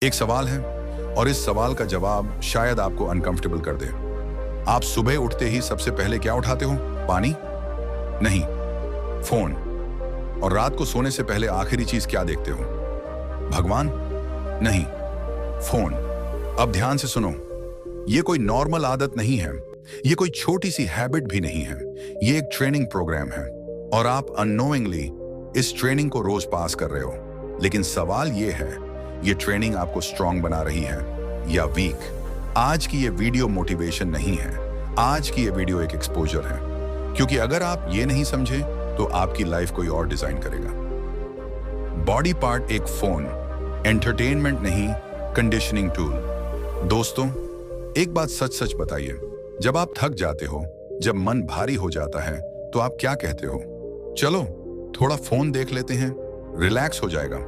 एक सवाल है और इस सवाल का जवाब शायद आपको अनकंफर्टेबल कर दे। आप सुबह उठते ही सबसे पहले क्या उठाते हो? पानी? नहीं, फोन। और रात को सोने से पहले आखिरी चीज क्या देखते हो? भगवान? नहीं, फोन। अब ध्यान से सुनो, ये कोई नॉर्मल आदत नहीं है, ये कोई छोटी सी हैबिट भी नहीं है, ये एक ट्रेनिंग प्रोग्राम है और आप अननोइंगली इस ट्रेनिंग को रोज पास कर रहे हो। लेकिन सवाल ये है, ये ट्रेनिंग आपको स्ट्रांग बना रही है या वीक? आज की ये वीडियो मोटिवेशन नहीं है, आज की ये वीडियो एक एक्सपोजर है, क्योंकि अगर आप ये नहीं समझे तो आपकी लाइफ कोई और डिजाइन करेगा। बॉडी पार्ट एक फोन, एंटरटेनमेंट नहीं, कंडीशनिंग टूल। दोस्तों, एक बात सच सच बताइए, जब आप थक जाते हो, जब मन भारी हो जाता है, तो आप क्या कहते हो? चलो थोड़ा फोन देख लेते हैं, रिलैक्स हो जाएगा।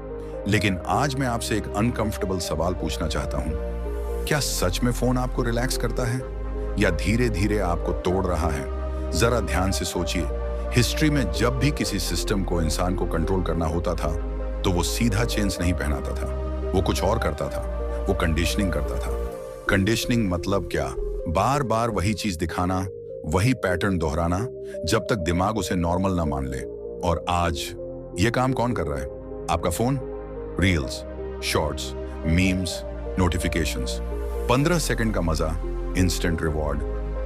लेकिन आज मैं आपसे एक अनकंफर्टेबल सवाल पूछना चाहता हूं। क्या सच में फोन आपको रिलैक्स करता है या धीरे धीरे आपको तोड़ रहा है? जरा ध्यान से सोचिए, हिस्ट्री में जब भी किसी सिस्टम को इंसान को कंट्रोल करना होता था तो वो सीधा चेन्स नहीं पहनाता था, वो कुछ और करता था, वो कंडीशनिंग करता था। कंडीशनिंग मतलब क्या? बार बार वही चीज दिखाना, वही पैटर्न दोहराना जब तक दिमाग उसे नॉर्मल ना मान ले। और आज ये काम कौन कर रहा है? आपका phone. Reels, shorts, memes, notifications, 15 second का मजा, इंस्टेंट रिवॉर्ड,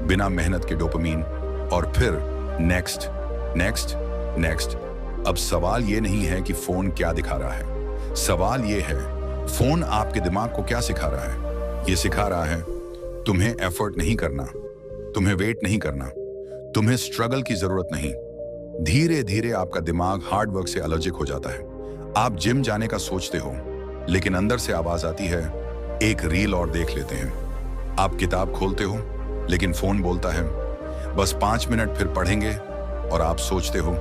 बिना मेहनत के डोपामीन, और फिर नेक्स्ट नेक्स्ट नेक्स्ट। अब सवाल ये नहीं है कि फोन क्या दिखा रहा है, सवाल ये है फोन आपके दिमाग को क्या सिखा रहा है। ये सिखा रहा है तुम्हें एफर्ट नहीं करना, तुम्हें वेट नहीं करना, तुम्हें स्ट्रगल की जरूरत नहीं। धीरे धीरे आपका दिमाग हार्ड वर्क से एलर्जिक हो जाता है। आप जिम जाने का सोचते हो, लेकिन अंदर से आवाज आती है, एक रील और देख लेते हैं। आप किताब खोलते हो, लेकिन फोन बोलता है, बस 5 मिनट फिर पढ़ेंगे। और आप सोचते हो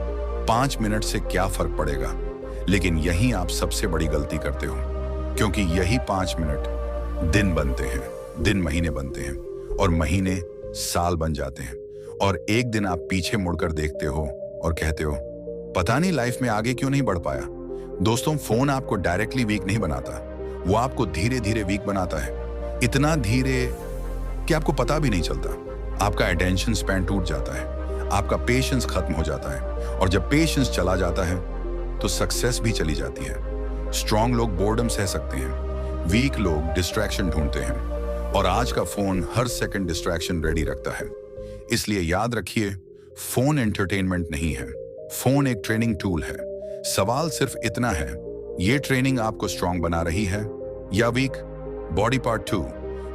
5 मिनट से क्या फर्क पड़ेगा। लेकिन यही आप सबसे बड़ी गलती करते हो, क्योंकि यही 5 मिनट दिन बनते हैं, दिन महीने बनते हैं, और महीने साल बन जाते हैं। और एक दिन आप पीछे मुड़कर देखते हो और कहते हो, पता नहीं लाइफ में आगे क्यों नहीं बढ़ पाया। दोस्तों, फोन आपको डायरेक्टली वीक नहीं बनाता, वो आपको धीरे धीरे वीक बनाता है। इतना धीरे कि आपको पता भी नहीं चलता। आपका अटेंशन स्पैन टूट जाता है, आपका पेशेंस खत्म हो जाता है, और जब पेशेंस चला जाता है तो सक्सेस भी चली जाती है। स्ट्रांग लोग बोर्डम सह सकते हैं, वीक लोग डिस्ट्रैक्शन ढूंढते हैं, और आज का फोन हर सेकंड डिस्ट्रैक्शन रेडी रखता है। इसलिए याद रखिए, फोन एंटरटेनमेंट नहीं है, फोन एक ट्रेनिंग टूल है। सवाल सिर्फ इतना है, ये ट्रेनिंग आपको स्ट्रांग बना रही है या weak? Body part 2,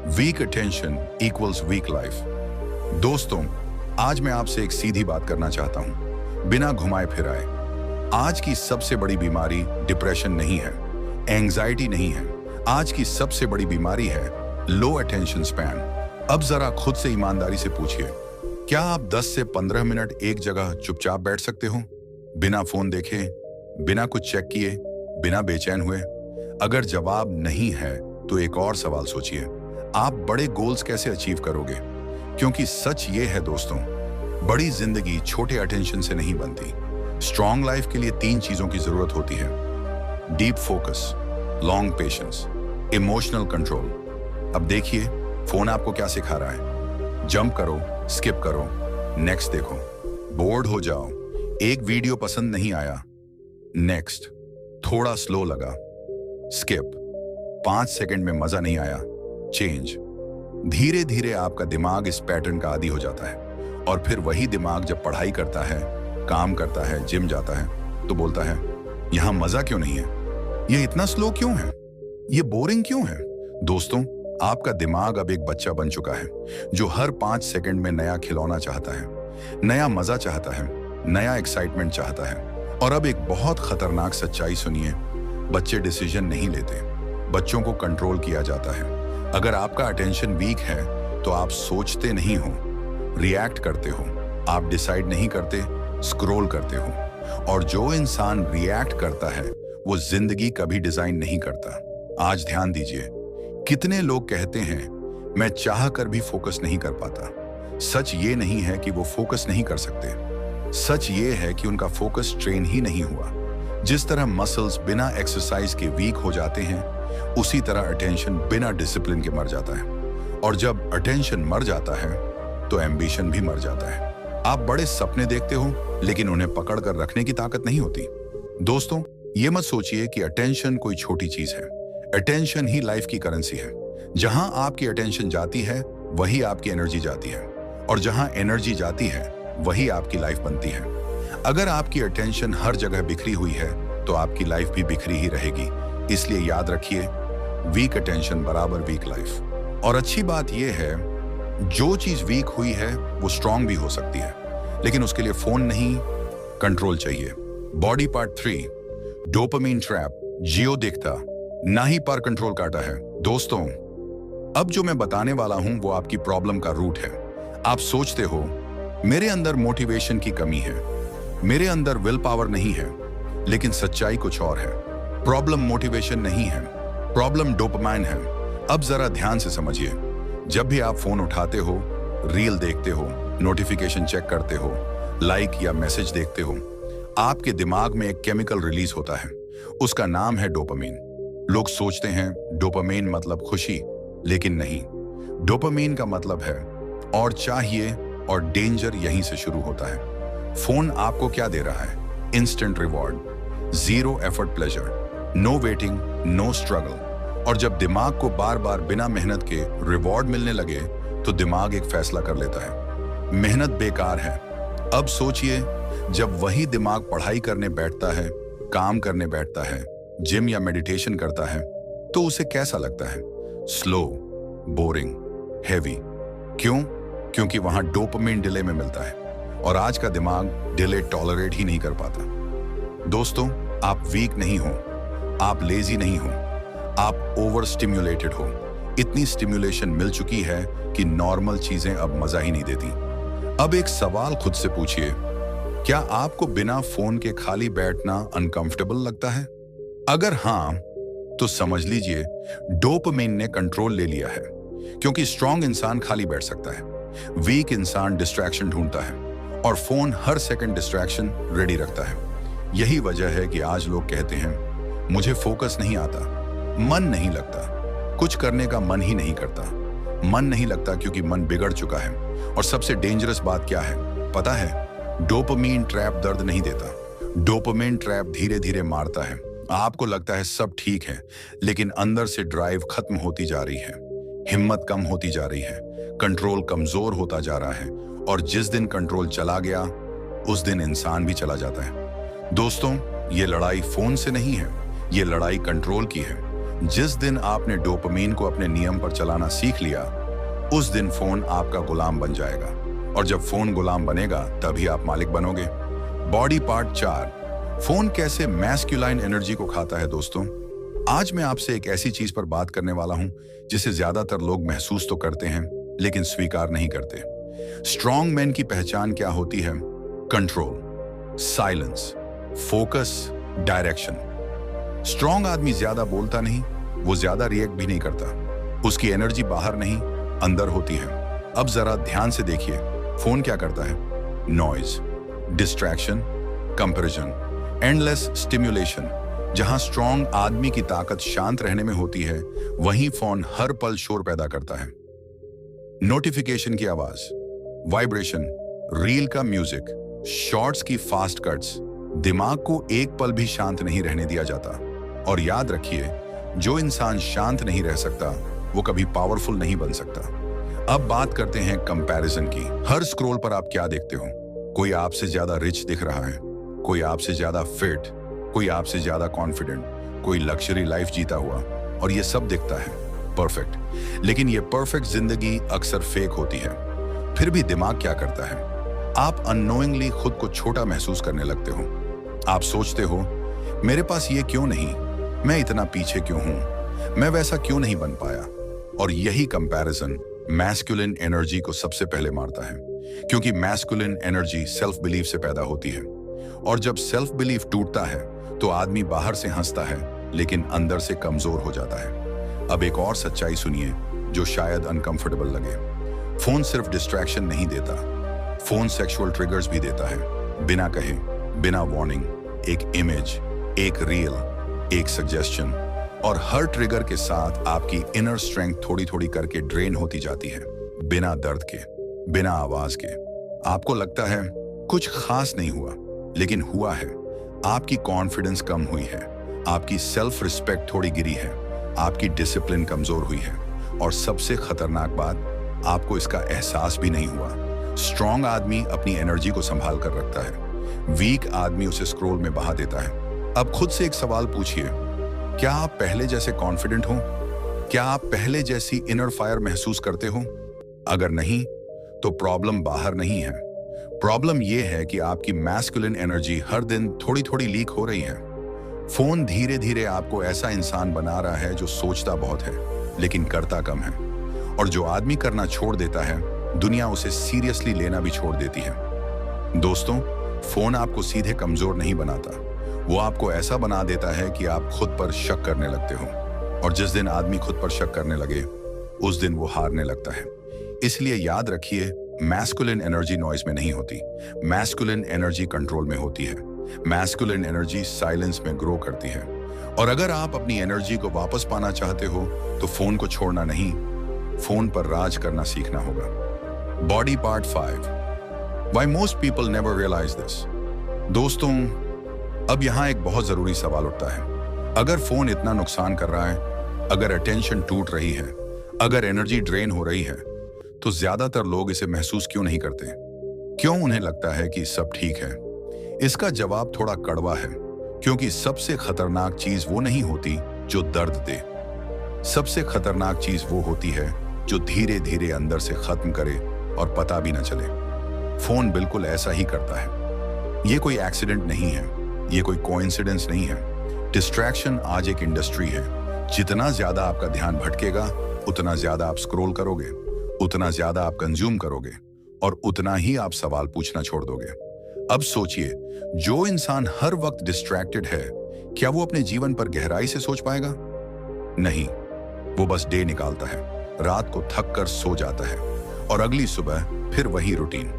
weak attention equals weak life. दोस्तों, आज मैं आपसे एक सीधी बात करना चाहता हूं, बिना घुमाए फिराए। आज की सबसे बड़ी बीमारी डिप्रेशन नहीं है, एंजाइटी नहीं है, आज की सबसे बड़ी बीमारी है लो अटेंशन स्पैन। अब जरा खुद से ईमानदारी से पूछिए, क्या आप 10 से 15 मिनट एक जगह चुपचाप बैठ सकते हो, बिना फोन देखे, बिना कुछ चेक किए, बिना बेचैन हुए? अगर जवाब नहीं है तो एक और सवाल सोचिए, आप बड़े गोल्स कैसे अचीव करोगे? क्योंकि सच ये है दोस्तों, बड़ी जिंदगी छोटे अटेंशन से नहीं बनती। स्ट्रॉन्ग लाइफ के लिए 3 चीजों की जरूरत होती है: deep focus, long patience, emotional control. अब देखिए, फोन आपको क्या सिखा रहा है? जंप करो, स्किप करो, नेक्स्ट देखो। बोर्ड हो जाओ, एक वीडियो पसंद नहीं आया, नेक्स्ट। थोड़ा स्लो लगा, स्किप। 5 सेकंड में मजा नहीं आया, चेंज। धीरे धीरे आपका दिमाग इस पैटर्न का आदी हो जाता है, और फिर वही दिमाग जब पढ़ाई करता है, काम करता है, जिम जाता है, तो बोलता है, यहां मजा क्यों नहीं है, ये इतना स्लो क्यों है, ये बोरिंग क्यों है? दोस्तों, आपका दिमाग अब एक बच्चा बन चुका है जो हर 5 सेकंड में नया खिलौना चाहता है, नया मजा चाहता है, नया एक्साइटमेंट चाहता है। और अब एक बहुत खतरनाक सच्चाई सुनिए, बच्चे डिसीजन नहीं लेते, बच्चों को कंट्रोल किया जाता है। अगर आपका अटेंशन वीक है तो आप सोचते नहीं हो, रिएक्ट करते हो, आप डिसाइड नहीं करते, स्क्रॉल करते हो। और जो इंसान रिएक्ट करता है वो जिंदगी कभी डिजाइन नहीं करता। आज ध्यान दीजिए, कितने लोग कहते हैं मैं चाह कर भी फोकस नहीं कर पाता। सच ये नहीं है कि वो फोकस नहीं कर सकते, सच ये है कि उनका फोकस ट्रेन ही नहीं हुआ। जिस तरह मसल्स बिना एक्सरसाइज के वीक हो जाते हैं, उसी तरह अटेंशन बिना डिसिप्लिन के मर जाता है। और जब अटेंशन मर जाता है तो एम्बिशन भी मर जाता है। आप बड़े सपने देखते हो, लेकिन उन्हें पकड़ कर रखने की ताकत नहीं होती। दोस्तों, ये मत सोचिए कि अटेंशन कोई छोटी चीज है। अटेंशन ही लाइफ की करेंसी है। जहां आपकी अटेंशन जाती है, वही आपकी एनर्जी जाती है, और जहां एनर्जी जाती है, वही आपकी लाइफ बनती है। अगर आपकी अटेंशन हर जगह बिखरी हुई है, तो आपकी लाइफ भी बिखरी ही रहेगी। इसलिए याद रखिए, वीक अटेंशन बराबर वीक लाइफ। और अच्छी बात यह है, जो चीज वीक हुई है वो स्ट्रांग भी हो सकती है, लेकिन उसके लिए फोन नहीं, कंट्रोल चाहिए। Body part 3, dopamine trap. जियो देखता ना ही पर कंट्रोल काटा है। दोस्तों, अब जो मैं बताने वाला हूं वो आपकी प्रॉब्लम का रूट है। आप सोचते हो मेरे अंदर मोटिवेशन की कमी है, मेरे अंदर विल पावर नहीं है, लेकिन सच्चाई कुछ और है। प्रॉब्लम मोटिवेशन नहीं है, प्रॉब्लम डोपामाइन है। अब जरा ध्यान से समझिए। जब भी आप फोन उठाते हो, रील देखते हो, नोटिफिकेशन चेक करते हो, लाइक या मैसेज देखते हो, आपके दिमाग में एक केमिकल रिलीज होता है। उसका नाम है डोपामाइन। लोग सोचते हैं डोपामाइन मतलब खुशी, लेकिन नहीं। डोपामाइन का मतलब है और चाहिए, और डेंजर यहीं से शुरू होता है। फोन आपको क्या दे रहा है? Instant reward, zero effort pleasure, no waiting, no struggle. और जब दिमाग को बार बार बिना मेहनत के रिवॉर्ड मिलने लगे, तो दिमाग एक फैसला कर लेता है, मेहनत बेकार है। अब सोचिए, जब वही दिमाग पढ़ाई करने बैठता है, काम करने बैठता है, जिम या मेडिटेशन करता है, तो उसे कैसा लगता है? Slow, boring, heavy. क्यों? क्योंकि वहां डोपामाइन डिले में मिलता है, और आज का दिमाग डिले टॉलरेट ही नहीं कर पाता। दोस्तों, आप वीक नहीं हो, आप लेजी नहीं हो, आप ओवर स्टिम्युलेटेड हो। इतनी स्टिम्युलेशन मिल चुकी है कि नॉर्मल चीजें अब मजा ही नहीं देती। अब एक सवाल खुद से पूछिए, क्या आपको बिना फोन के खाली बैठना अनकंफर्टेबल लगता है? अगर हां, तो समझ लीजिए डोपामाइन ने कंट्रोल ले लिया है। क्योंकि स्ट्रांग इंसान खाली बैठ सकता है, वीक इंसान डिस्ट्रैक्शन ढूंढता है, और फोन हर सेकंड डिस्ट्रैक्शन रेडी रखता है। यही वजह है कि आज लोग कहते हैं, मुझे फोकस नहीं आता, मन नहीं लगता, कुछ करने का मन ही नहीं करता। मन नहीं लगता क्योंकि मन बिगड़ चुका है। और सबसे डेंजरस बात क्या है पता है? डोपामाइन ट्रैप दर्द नहीं देता, डोपामाइन ट्रैप धीरे धीरे मारता है। आपको लगता है सब ठीक है, लेकिन अंदर से ड्राइव खत्म होती जा रही है, हिम्मत कम होती जा रही है, कंट्रोल कमजोर होता जा रहा है, और जिस दिन कंट्रोल चला गया, उस दिन इंसान भी चला जाता है। दोस्तों, ये लड़ाई फोन से नहीं है, ये लड़ाई कंट्रोल की है। जिस दिन आपने डोपामाइन को अपने नियम पर चलाना सीख लिया, उस दिन फोन आपका गुलाम बन जाएगा, और जब फोन गुलाम बनेगा, तभी आप मालिक बनोगे। बॉडी पार्ट 4, फोन कैसे मैस्कुलाइन एनर्जी को खाता है। दोस्तों, आज मैं आपसे एक ऐसी चीज पर बात करने वाला हूं जिसे ज्यादातर लोग महसूस तो करते हैं, लेकिन स्वीकार नहीं करते। स्ट्रॉन्ग मैन की पहचान क्या होती है? Control, silence, focus, direction. Strong आदमी ज्यादा बोलता नहीं, वो ज्यादा रिएक्ट भी नहीं करता। उसकी एनर्जी बाहर नहीं, अंदर होती है। अब जरा ध्यान से देखिए, फोन क्या करता है? Noise, distraction, comparison, endless stimulation. जहां स्ट्रॉन्ग आदमी की ताकत शांत रहने में होती है, वहीं फोन हर पल शोर पैदा करता है। नोटिफिकेशन की आवाज, वाइब्रेशन, रील का म्यूजिक, शॉर्ट्स की फास्ट कट्स, दिमाग को एक पल भी शांत नहीं रहने दिया जाता। और याद रखिए, जो इंसान शांत नहीं रह सकता, वो कभी पावरफुल नहीं बन सकता। अब बात करते हैं कंपैरिजन की। हर स्क्रॉल पर आप क्या देखते हो? कोई आपसे ज्यादा रिच दिख रहा है, कोई आपसे ज्यादा फिट, कोई आपसे ज्यादा कॉन्फिडेंट, कोई लग्जरी लाइफ जीता हुआ, और ये सब दिखता है परफेक्ट। लेकिन ये परफेक्ट जिंदगी अक्सर फेक होती है। फिर भी दिमाग क्या करता है? आप अननोइंगली खुद को छोटा महसूस करने लगते हो। आप सोचते हो, मेरे पास ये क्यों नहीं, मैं इतना पीछे क्यों हूं, मैं वैसा क्यों नहीं बन पाया। और यही कंपैरिजन मैस्कुलिन एनर्जी को सबसे पहले मारता है, क्योंकि मैस्कुलिन एनर्जी सेल्फ बिलीफ से पैदा होती है। और जब सेल्फ बिलीफ टूटता है, तो आदमी बाहर से हंसता है, लेकिन अंदर से कमजोर हो जाता है। अब एक और सच्चाई सुनिए, जो शायद अनकंफर्टेबल लगे। फोन सिर्फ डिस्ट्रैक्शन नहीं देता, फोन सेक्सुअल ट्रिगर्स भी देता है। बिना कहे, बिना वार्निंग, एक इमेज, एक रील, एक सजेशन और हर ट्रिगर के साथ आपकी इनर स्ट्रेंथ थोड़ी थोड़ी करके ड्रेन होती जाती है, बिना दर्द के, बिना आवाज के। आपको लगता है कुछ खास नहीं हुआ, लेकिन हुआ है। आपकी कॉन्फिडेंस कम हुई है, आपकी सेल्फ रिस्पेक्ट थोड़ी गिरी है, आपकी डिसिप्लिन कमजोर हुई है और सबसे खतरनाक बात, आपको इसका एहसास भी नहीं हुआ। स्ट्रॉन्ग आदमी अपनी एनर्जी को संभाल कर रखता है, वीक आदमी उसे स्क्रोल में बहा देता है। अब खुद से एक सवाल पूछिए, क्या आप पहले जैसे कॉन्फिडेंट हो? क्या आप पहले जैसी इनर फायर महसूस करते हो? अगर नहीं, तो प्रॉब्लम बाहर नहीं है। प्रॉब्लम यह है कि आपकी मैस्कुलिन एनर्जी हर दिन थोड़ी थोड़ी लीक हो रही है। फोन धीरे धीरे आपको ऐसा इंसान बना रहा है जो सोचता बहुत है लेकिन करता कम है, और जो आदमी करना छोड़ देता है, दुनिया उसे सीरियसली लेना भी छोड़ देती है। दोस्तों, फोन आपको सीधे कमजोर नहीं बनाता, वो आपको ऐसा बना देता है कि आप खुद पर शक करने लगते हो, और जिस दिन आदमी खुद पर शक करने लगे, उस दिन वो हारने लगता है। इसलिए याद रखिए, मैस्कुलिन एनर्जी नॉइज में नहीं होती, मैस्कुलिन एनर्जी कंट्रोल में होती है। मैस्कुलिन एनर्जी साइलेंस में ग्रो करती है। और अगर आप अपनी एनर्जी को वापस पाना चाहते हो, तो फोन को छोड़ना नहीं, फोन पर राज करना सीखना होगा। Body part 5, why most people never realise this. दोस्तों, अब यहां एक बहुत जरूरी सवाल उठता है। अगर फोन इतना नुकसान कर रहा है, अगर अटेंशन टूट रही है, अगर एनर्जी ड्रेन हो रही है, तो ज्यादातर लोग इसे महसूस क्यों नहीं करते? क्यों उन्हें लगता है कि सब ठीक है? इसका जवाब थोड़ा कड़वा है, क्योंकि सबसे खतरनाक चीज वो नहीं होती जो दर्द दे। सबसे खतरनाक चीज वो होती है जो धीरे धीरे अंदर से खत्म करे और पता भी न चले। फोन बिल्कुल ऐसा ही करता है। ये कोई एक्सीडेंट नहीं है, ये कोई कोइंसिडेंस नहीं है। डिस्ट्रैक्शन आज एक इंडस्ट्री है। जितना ज्यादा आपका ध्यान भटकेगा, उतना ज्यादा आप स्क्रॉल करोगे, उतना ज्यादा आप कंज्यूम करोगे, और उतना ही आप सवाल पूछना छोड़ दोगे। अब सोचिए, जो इंसान हर वक्त डिस्ट्रैक्टेड है, क्या वो अपने जीवन पर गहराई से सोच पाएगा? नहीं, वो बस डे निकालता है, रात को थक कर सो जाता है, और अगली सुबह फिर वही रूटीन।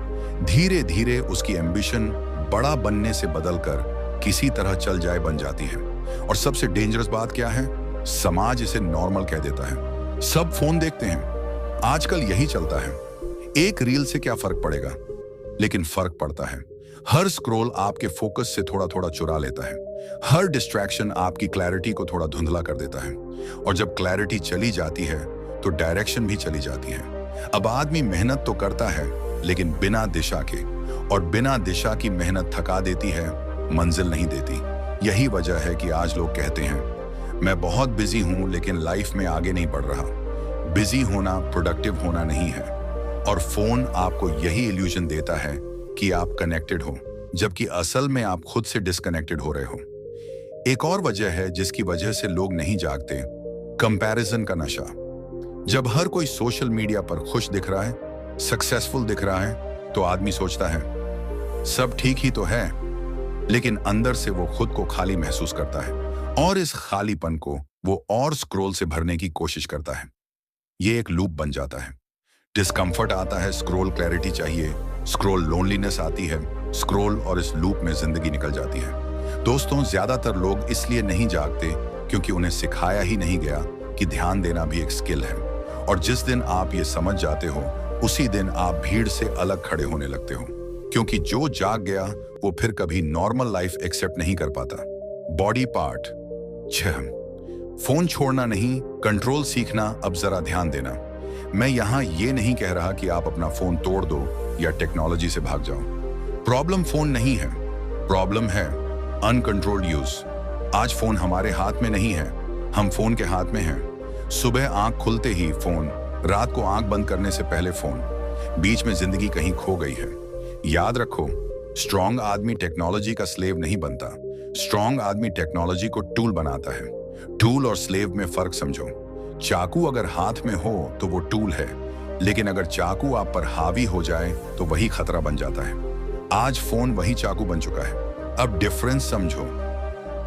धीरे धीरे उसकी एम्बिशन बड़ा बनने से बदलकर किसी तरह चल जाए बन जाती है। और सबसे डेंजरस बात क्या है? समाज इसे नॉर्मल कह देता है। सब फोन देखते हैं, आजकल यही चलता है। एक रील से क्या फर्क पड़ेगा? लेकिन फर्क पड़ता है। हर स्क्रॉल आपके फोकस से थोड़ा थोड़ा चुरा लेता है। हर डिस्ट्रैक्शन आपकी क्लैरिटी को थोड़ा धुंधला कर देता है, और जब क्लैरिटी चली जाती है तो डायरेक्शन भी चली जाती है। अब आदमी मेहनत तो करता है, लेकिन बिना दिशा के, और बिना दिशा की मेहनत थका देती है, मंजिल नहीं देती। यही वजह है कि आज लोग कहते हैं, मैं बहुत बिजी हूं लेकिन लाइफ में आगे नहीं बढ़ रहा। बिजी होना प्रोडक्टिव होना नहीं है, और फोन आपको यही इल्यूजन देता है कि आप कनेक्टेड हो, जबकि असल में आप खुद से डिस्कनेक्टेड हो रहे हो। एक और वजह है जिसकी वजह से लोग नहीं जागते, कंपैरिजन का नशा। जब हर कोई सोशल मीडिया पर खुश दिख रहा है, सक्सेसफुल दिख रहा है, तो आदमी सोचता है सब ठीक ही तो है, लेकिन अंदर से वो खुद को खाली महसूस करता है, और इस खालीपन को वो और स्क्रॉल से भरने की कोशिश करता है। ये एक लूप बन जाता है। डिस्कंफर्ट आता है, स्क्रॉल क्लैरिटी चाहिए, स्क्रॉल लोनलीनेस आती है, स्क्रॉल, और इस लूप में जिंदगी निकल जाती है। दोस्तों, ज्यादातर लोग इसलिए नहीं जागते क्योंकि उन्हें सिखाया ही नहीं गया कि ध्यान देना भी एक स्किल है, और जिस दिन आप ये समझ जाते हो, उसी दिन आप भीड़ से अलग खड़े होने लगते हो, क्योंकि जो जाग गया वो फिर कभी नॉर्मल लाइफ एक्सेप्ट नहीं कर पाता। बॉडी पार्ट 6, फोन छोड़ना नहीं, कंट्रोल सीखना। अब जरा ध्यान देना, मैं यहां ये नहीं कह रहा कि आप अपना फोन तोड़ दो या टेक्नोलॉजी से भाग जाओ। प्रॉब्लम फोन नहीं है, प्रॉब्लम है अनकंट्रोल्ड यूज। आज फोन हमारे हाथ में नहीं है, हम फोन के हाथ में हैं। सुबह आंख खुलते ही फोन, रात को आंख बंद करने से पहले फोन, बीच में जिंदगी कहीं खो गई है। याद रखो, स्ट्रॉन्ग आदमी टेक्नोलॉजी का स्लेव नहीं बनता, स्ट्रॉन्ग आदमी टेक्नोलॉजी को टूल बनाता है। टूल और स्लेव में फर्क समझो। चाकू अगर हाथ में हो तो वो टूल है, लेकिन अगर चाकू आप पर हावी हो जाए तो वही खतरा बन जाता है। आज फोन वही चाकू बन चुका है। अब डिफरेंस समझो।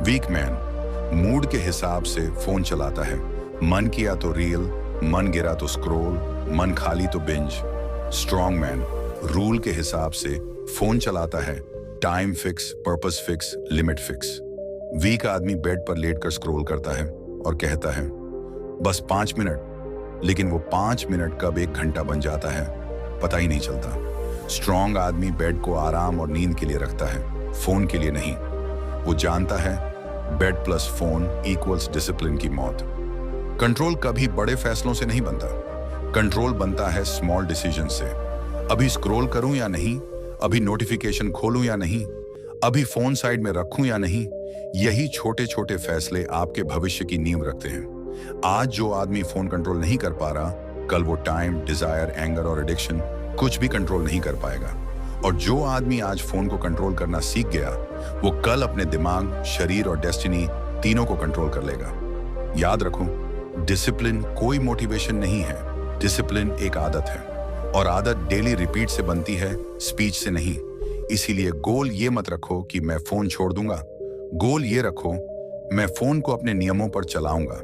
वीक मैन मूड के हिसाब से फोन चलाता है, मन किया तो रील, मन गिरा तो स्क्रॉल, मन खाली तो बिंज। स्ट्रॉन्ग मैन रूल के हिसाब से फोन चलाता है, time fix, purpose fix, limit fix. Weak आदमी बेड पर लेटकर स्क्रॉल करता है और कहता है बस 5 मिनट, लेकिन वो 5 मिनट कब 1 घंटा बन जाता है पता ही नहीं चलता। स्ट्रॉन्ग आदमी बेड को आराम और नींद के लिए रखता है, फोन के लिए नहीं। वो जानता है bed plus phone equals discipline की मौत। कंट्रोल कभी बड़े फैसलों से नहीं बनता, कंट्रोल बनता है स्मॉल डिसीजन से। अभी स्क्रॉल करूं या नहीं, अभी नोटिफिकेशन खोलूं या नहीं, अभी फोन साइड में रखूं या नहीं, यही छोटे छोटे फैसले आपके भविष्य की नींव रखते हैं। आज जो आदमी फोन कंट्रोल नहीं कर पा रहा, कल वो टाइम, डिजायर, एंगर और एडिक्शन कुछ भी कंट्रोल नहीं कर पाएगा। और जो आदमी आज फोन को कंट्रोल करना सीख गया, वो कल अपने दिमाग, शरीर और डेस्टिनी तीनों को कंट्रोल कर लेगा। याद रखो, डिसिप्लिन कोई मोटिवेशन नहीं है, डिसिप्लिन एक आदत है, और आदत डेली रिपीट से बनती है, स्पीच से नहीं। इसीलिए गोल ये मत रखो कि मैं फोन छोड़ दूंगा, गोल ये रखो मैं फोन को अपने नियमों पर चलाऊंगा।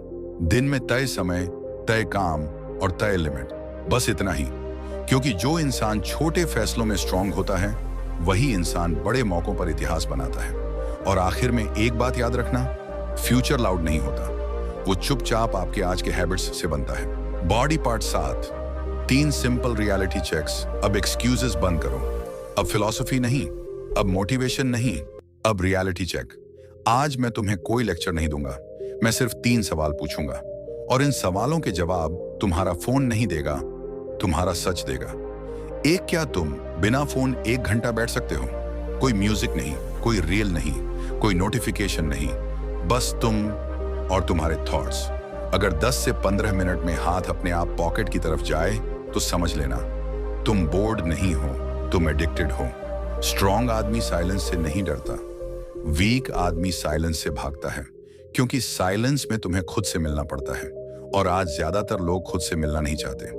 दिन में तय समय, तय काम और तय लिमिट, बस इतना ही। क्योंकि जो इंसान छोटे फैसलों में स्ट्रांग होता है, वही इंसान बड़े मौकों पर इतिहास बनाता है। और आखिर में एक बात याद रखना, फ्यूचर लाउड नहीं होता, वो चुपचाप आपके आज के हैबिट्स से बनता है। Body part 7, 3 simple reality checks. अब एक्सक्यूजेस बंद करो, अब फिलॉसफी नहीं, अब मोटिवेशन नहीं, अब रियलिटी चेक। आज मैं तुम्हें कोई लेक्चर नहीं दूंगा, मैं सिर्फ 3 सवाल पूछूंगा, और इन सवालों के जवाब तुम्हारा फोन नहीं देगा, तुम्हारा सच देगा। एक, क्या तुम बिना फोन 1 घंटा बैठ सकते हो? कोई म्यूजिक नहीं, कोई रील नहीं, कोई नोटिफिकेशन नहीं, बस तुम और तुम्हारे थॉट्स। अगर 10 से 15 मिनट में हाथ अपने आप पॉकेट की तरफ जाए तो समझ लेना तुम बोर्ड नहीं हो, तुम एडिक्टेड हो। स्ट्रॉन्ग आदमी साइलेंस से नहीं डरता, वीक आदमी साइलेंस से भागता है, क्योंकि साइलेंस में तुम्हें खुद से मिलना पड़ता है, और आज ज्यादातर लोग खुद से मिलना नहीं चाहते।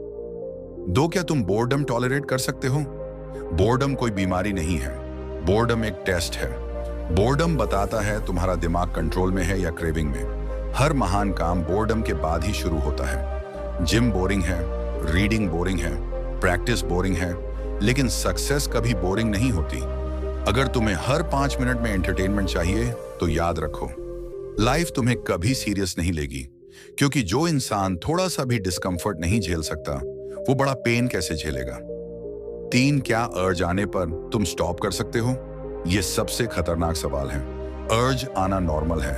2, क्या तुम बोर्डम टॉलरेट कर सकते हो? बोर्डम कोई बीमारी नहीं है, बोर्डम एक टेस्ट है। बोर्डम बताता है तुम्हारा दिमाग कंट्रोल में है या क्रेविंग में। हर महान काम बोर्डम के बाद ही शुरू होता है। जिम बोरिंग है, रीडिंग बोरिंग है, प्रैक्टिस बोरिंग है, लेकिन सक्सेस कभी बोरिंग नहीं होती। अगर तुम्हें हर 5 मिनट में एंटरटेनमेंट चाहिए तो याद रखो, लाइफ तुम्हें कभी सीरियस नहीं लेगी, क्योंकि जो इंसान थोड़ा सा भी डिस्कंफर्ट नहीं झेल सकता, वो बड़ा पेन कैसे झेलेगा। 3, क्या अर्ज आने पर तुम स्टॉप कर सकते हो? ये सबसे खतरनाक सवाल है। अर्ज आना नॉर्मल है,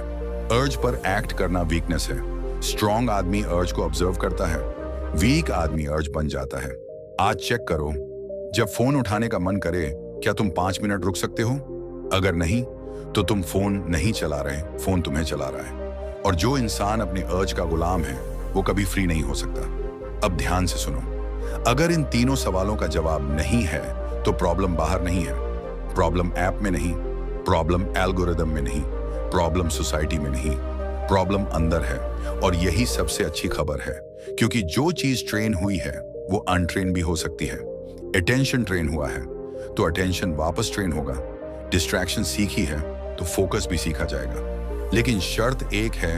अर्ज पर एक्ट करना वीकनेस है। स्ट्रॉन्ग आदमी अर्ज को ऑब्जर्व करता है, वीक आदमी अर्ज बन जाता है। आज चेक करो, जब फोन उठाने का मन करे, क्या तुम 5 मिनट रुक सकते हो? अगर नहीं, तो तुम फोन नहीं चला रहे, फोन तुम्हें चला रहा है। और जो इंसान अपने अर्ज का गुलाम है, वो कभी फ्री नहीं हो सकता। अब ध्यान से सुनो, अगर इन तीनों सवालों का जवाब नहीं है, तो प्रॉब्लम बाहर नहीं है, प्रॉब्लम ऐप में नहीं, प्रॉब्लम एल्गोरिदम में नहीं, प्रॉब्लम सोसाइटी में नहीं, प्रॉब्लम अंदर है। और यही सबसे अच्छी खबर है, क्योंकि जो चीज ट्रेन हुई है वो अनट्रेन भी हो सकती है। अटेंशन ट्रेन हुआ है तो अटेंशन वापस ट्रेन होगा, डिस्ट्रैक्शन सीखी है तो फोकस भी सीखा जाएगा। लेकिन शर्त एक है,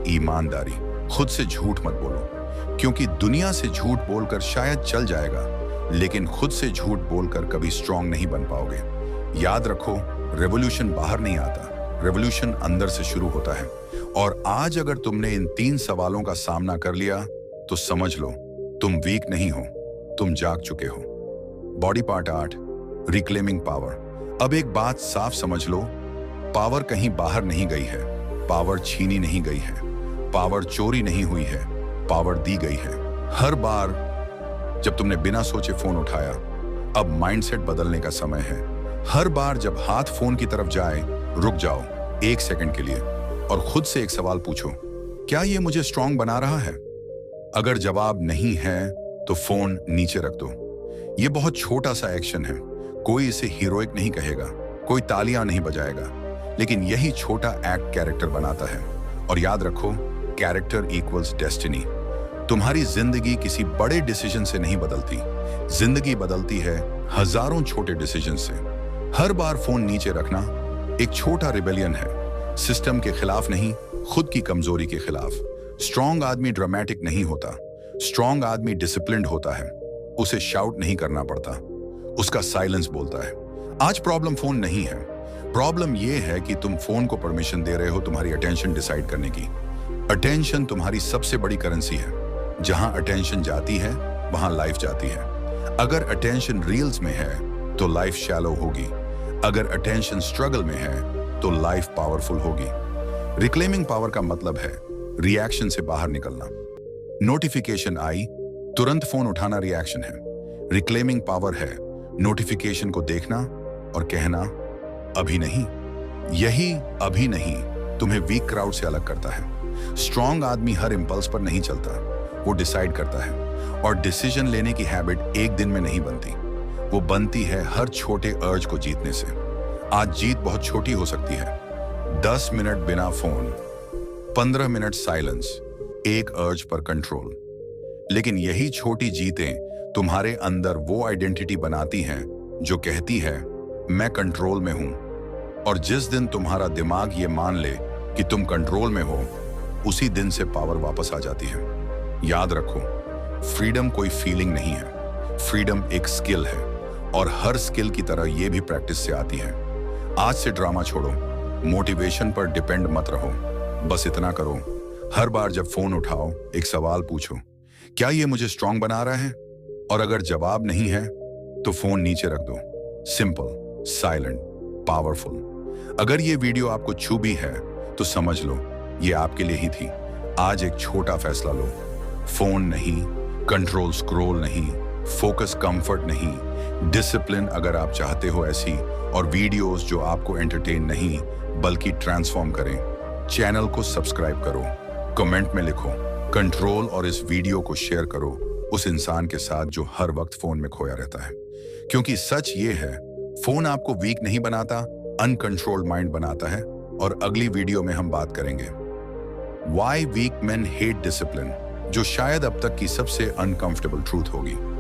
ईमानदारी। खुद से झूठ मत बोलो, क्योंकि दुनिया से झूठ बोलकर शायद चल जाएगा, लेकिन खुद से झूठ बोलकर कभी स्ट्रांग नहीं बन पाओगे। याद रखो, रेवोल्यूशन बाहर नहीं आता, रेवोल्यूशन अंदर से शुरू होता है। और आज अगर तुमने इन 3 सवालों का सामना कर लिया, तो समझ लो तुम वीक नहीं हो, तुम जाग चुके हो। Body part 8, reclaiming power. अब एक बात साफ समझ लो, पावर कहीं बाहर नहीं गई है, पावर छीनी नहीं गई है, पावर चोरी नहीं हुई है, पावर दी गई है। हर बार जब तुमने बिना सोचे फोन उठाया, अब माइंडसेट बदलने का समय है। हर बार जब हाथ फोन की तरफ जाए, रुक जाओ 1 सेकंड के लिए और खुद से एक सवाल पूछो, क्या ये मुझे स्ट्रांग बना रहा है? अगर जवाब नहीं है तो फोन नीचे रख दो। ये बहुत छोटा सा एक्शन है, कोई इसे हीरोइक नहीं कहेगा, कोई तालियां नहीं बजाएगा, लेकिन यही छोटा एक्ट कैरेक्टर बनाता है। और याद रखो, कैरेक्टर इक्वल्स डेस्टिनी। तुम्हारी जिंदगी किसी बड़े डिसीजन से नहीं बदलती, जिंदगी बदलती है हजारों छोटे डिसीजन से। हर बार फोन नीचे रखना एक छोटा रिबेलियन है, सिस्टम के खिलाफ नहीं, खुद की कमजोरी के खिलाफ। स्ट्रॉन्ग आदमी ड्रामेटिक नहीं होता, स्ट्रॉन्ग आदमी डिसिप्लिन्ड होता है। उसे शाउट नहीं करना पड़ता, उसका साइलेंस बोलता है। आज प्रॉब्लम फोन नहीं है, प्रॉब्लम यह है कि तुम फोन को परमिशन दे रहे हो तुम्हारी अटेंशन डिसाइड करने की। अटेंशन तुम्हारी सबसे बड़ी करेंसी है। जहां अटेंशन जाती है वहां लाइफ जाती है। अगर अटेंशन रील्स में है तो लाइफ शैलो होगी। अगर अटेंशन स्ट्रगल में है तो लाइफ पावरफुल होगी। रिक्लेमिंग पावर का मतलब है रिएक्शन से बाहर निकलना। नोटिफिकेशन आई, तुरंत फोन उठाना रिएक्शन है। रिक्लेमिंग पावर है नोटिफिकेशन को देखना और कहना अभी नहीं। यही अभी नहीं तुम्हें वीक क्राउड से अलग करता है। स्ट्रॉन्ग आदमी हर इंपल्स पर नहीं चलता, वो डिसाइड करता है। और डिसीजन लेने की हैबिट एक दिन में नहीं बनती, वो बनती है हर छोटे अर्ज को जीतने से। आज जीत बहुत छोटी हो सकती है। 10 मिनट बिना फोन, 15 मिनट साइलेंस, एक अर्ज पर कंट्रोल। लेकिन यही छोटी जीतें तुम्हारे अंदर वो आइडेंटिटी बनाती हैं जो कहती है मैं कंट्रोल में हूं। और जिस दिन तुम्हारा दिमाग ये मान ले कि तुम कंट्रोल में हो, उसी दिन से पावर वापस आ जाती है। याद रखो, फ्रीडम कोई फीलिंग नहीं है, फ्रीडम एक स्किल है। और हर स्किल की तरह ये भी प्रैक्टिस से आती है। आज से ड्रामा छोड़ो, मोटिवेशन पर डिपेंड मत रहो। बस इतना करो, हर बार जब फोन उठाओ एक सवाल पूछो, क्या ये मुझे स्ट्रांग बना रहा है? और अगर जवाब नहीं है तो फोन नीचे रख दो। Simple, silent, powerful. अगर ये वीडियो आपको छू भी है तो समझ लो ये आपके लिए ही थी। आज एक छोटा फैसला लो, फोन नहीं, कंट्रोल स्क्रॉल नहीं, फोकस कंफर्ट नहीं, डिसिप्लिन अगर आप चाहते हो ऐसी, और वीडियोस जो आपको एंटरटेन नहीं बल्कि ट्रांसफॉर्म करें। चैनल को सब्सक्राइब करो, कमेंट में लिखो कंट्रोल और इस वीडियो को शेयर करो उस इंसान के साथ जो हर वक्त फोन में खोया रहता है। क्योंकि सच ये है, फोन आपको वीक नहीं बनाता, अनकंट्रोल्ड माइंड बनाता है। और अगली वीडियो में हम बात करेंगे why weak men hate discipline, जो शायद अब तक की सबसे अनकंफर्टेबल ट्रूथ होगी।